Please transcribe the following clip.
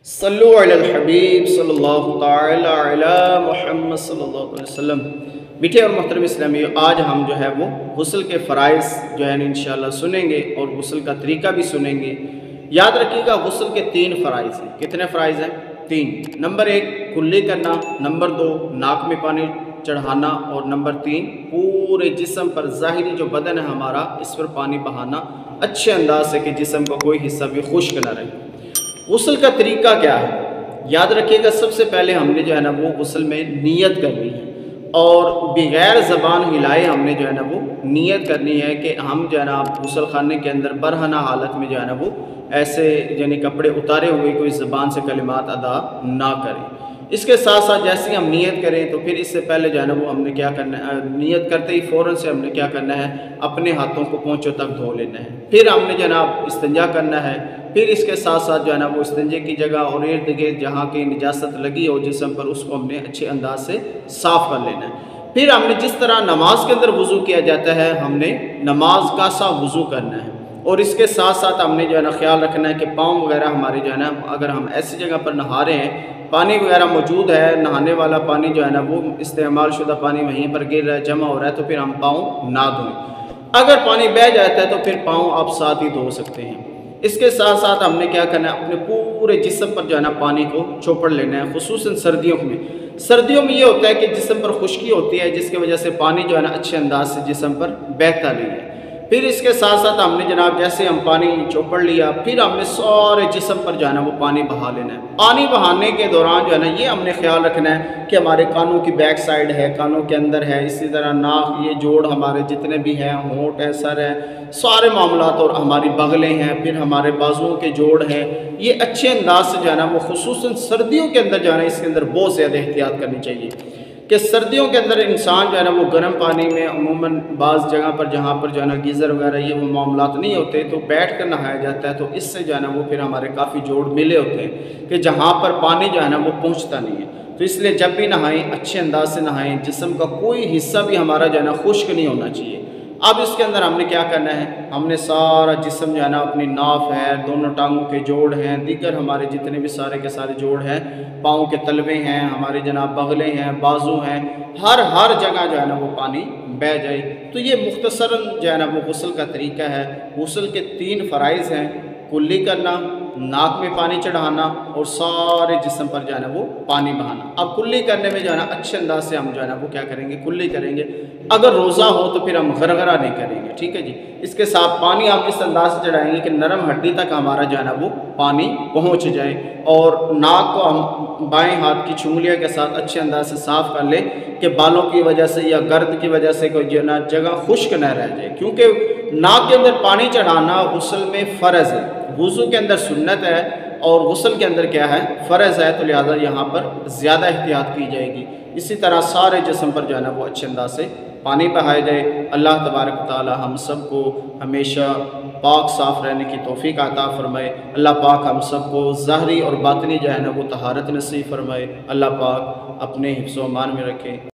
सल्लु अलल हबीब सल्लल्लाहु तआला अला मुहम्मद सल्लल्लाहु अलैहि वसल्लम। मीठे और मोहतरम इस्लामी, आज हम जो है वो गुस्ल के फ़राइज़ जो है इंशाअल्लाह सुनेंगे और गुस्ल का तरीका भी सुनेंगे। याद रखिएगा, गुस्ल के 3 फ़राइज़ हैं। कितने फ़राइज़ हैं? 3। नंबर 1 कुल्ली करना, नंबर 2 नाक में पानी चढ़ाना और नंबर 3 पूरे जिस्म पर, ज़ाहिरी जो बदन है हमारा, इस पर पानी बहाना अच्छे अंदाज से कि जिस्म का कोई हिस्सा भी खुश्क न रहे। गुस्ल का तरीका क्या है? याद रखिएगा, सबसे पहले हमने जो है ना वो गुस्ल में नीयत करनी है और बगैर ज़बान हिलाए हमने जो है ना वो नीयत करनी है कि हम जो है ना गुस्ल खाने के अंदर बरहना हालत में जो है ना वो ऐसे यानी कपड़े उतारे हुए कोई ज़बान से कलिमात अदा ना करें। इसके साथ साथ जैसे ही हम नीयत करें तो फिर इससे पहले जो है ना वो हमने क्या करना है, नीयत करते ही फ़ौरन से हमने क्या करना है, अपने हाथों को पोंछों तक धो लेना है। फिर हमने जनाब इस्तिंजा करना है। फिर इसके साथ साथ जो है ना वो इस्तिंजे की जगह और इर्द गिर्द जहाँ की निजासत लगी हो जिस्म पर, उसको हमने अच्छे अंदाज से साफ़ कर लेना है। फिर हमने जिस तरह नमाज के अंदर वज़ू किया जाता है, हमने नमाज का सा वज़ू करना है। और इसके साथ साथ हमने जो है ना ख्याल रखना है कि पाँव वगैरह हमारे जो है ना, अगर हम ऐसी जगह पर नहा रहे हैं, पानी वगैरह मौजूद है, नहाने वाला पानी जो है ना वो इस्तेमाल शुदा पानी वहीं पर गिर रहा है, जमा हो रहा है, तो फिर हम पाँव ना धोएं। अगर पानी बह जाता है तो फिर पाँव आप साथ ही धो सकते हैं। इसके साथ साथ हमने क्या करना है, अपने पूरे जिस्म पर जो है ना पानी को चौपड़ लेना है। खुसूसन सर्दियों में ये होता है कि जिस्म पर खुश्की होती है, जिसकी वजह से पानी जो है ना अच्छे अंदाज से जिस्म पर बहता नहीं है। फिर इसके साथ साथ हमने जनाब जैसे हम पानी चौपड़ लिया, फिर हमने सारे जिस्म पर जो है ना वो पानी बहा लेना है। पानी बहाने के दौरान जो है ना ये हमने ख्याल रखना है कि हमारे कानों की बैक साइड है, कानों के अंदर है, इसी तरह नाक, ये जोड़ हमारे जितने भी हैं, होंठ है, सर है, सारे मामलात, और हमारी बगलें हैं, फिर हमारे बाजुओं के जोड़ हैं, ये अच्छे अंदाज से जो है ना वो खुसूसन सर्दियों के अंदर जो है ना इसके अंदर बहुत ज़्यादा एहतियात करनी चाहिए कि सर्दियों के अंदर इंसान जो है ना वो गर्म पानी में अमूमन बाज़ जगह पर जहाँ पर जो है ना गीज़र वगैरह ये वो मामलात नहीं होते, तो बैठ कर नहाया जाता है। तो इससे जो है ना वो फिर हमारे काफ़ी जोड़ मिले होते हैं कि जहाँ पर पानी जो है ना वो पहुँचता नहीं है। तो इसलिए जब भी नहाएं अच्छे अंदाज से नहाएं, जिस्म का कोई हिस्सा भी हमारा जो है ना खुश्क नहीं होना चाहिए। अब इसके अंदर हमने क्या करना है, हमने सारा जिस्म जो है ना, अपनी नाफ है, दोनों टांगों के जोड़ हैं, दीगर हमारे जितने भी सारे के सारे जोड़ हैं, पाँव के तलवे हैं, हमारे जनाब बगलें हैं, बाजू हैं, हर जगह जो है ना वो पानी बह जाए। तो ये मुख्तसरन जो है ना वो गुस्ल का तरीका है। गुस्ल के 3 फ़राइज़ हैं: कुल्ली करना, नाक में पानी चढ़ाना और सारे जिस्म पर जो है ना वो पानी बहाना। अब कुल्ली करने में जो है ना अच्छे अंदाज से हम जो है ना वो क्या करेंगे, कुल्ली करेंगे। अगर रोज़ा हो तो फिर हम गरगरा नहीं करेंगे, ठीक है जी। इसके साथ पानी आप इस अंदाज से चढ़ाएंगे कि नरम हड्डी तक हमारा जो है ना वो पानी पहुँच जाए, और नाक को हम बाएँ हाथ की चुंगलियों के साथ अच्छे अंदाज से साफ़ कर लें कि बालों की वजह से या गर्द की वजह से कोई जो ना जगह खुश्क न रह जाए, क्योंकि नाक के अंदर पानी चढ़ाना गुस्ल में फ़र्ज़ है। वुज़ू के अंदर सुन्नत है और गुस्ल के अंदर क्या है, फ़र्ज़ है, तो लिहाजा यहाँ पर ज़्यादा एहतियात की जाएगी। इसी तरह सारे जिस्म पर जो है ना वो अच्छे अंदाज से पानी बहाया जाए। अल्लाह तबारक व तआला हम सब को हमेशा पाक साफ़ रहने की तौफ़ीक़ अता फ़रमाए। अल्लाह पाक हम सब को ज़ाहिरी और बातिनी जो है ना वो तहारत नसीब फ़रमाए। अल्लाह पाक अपने हिफ्ज़ व अमान में रखे।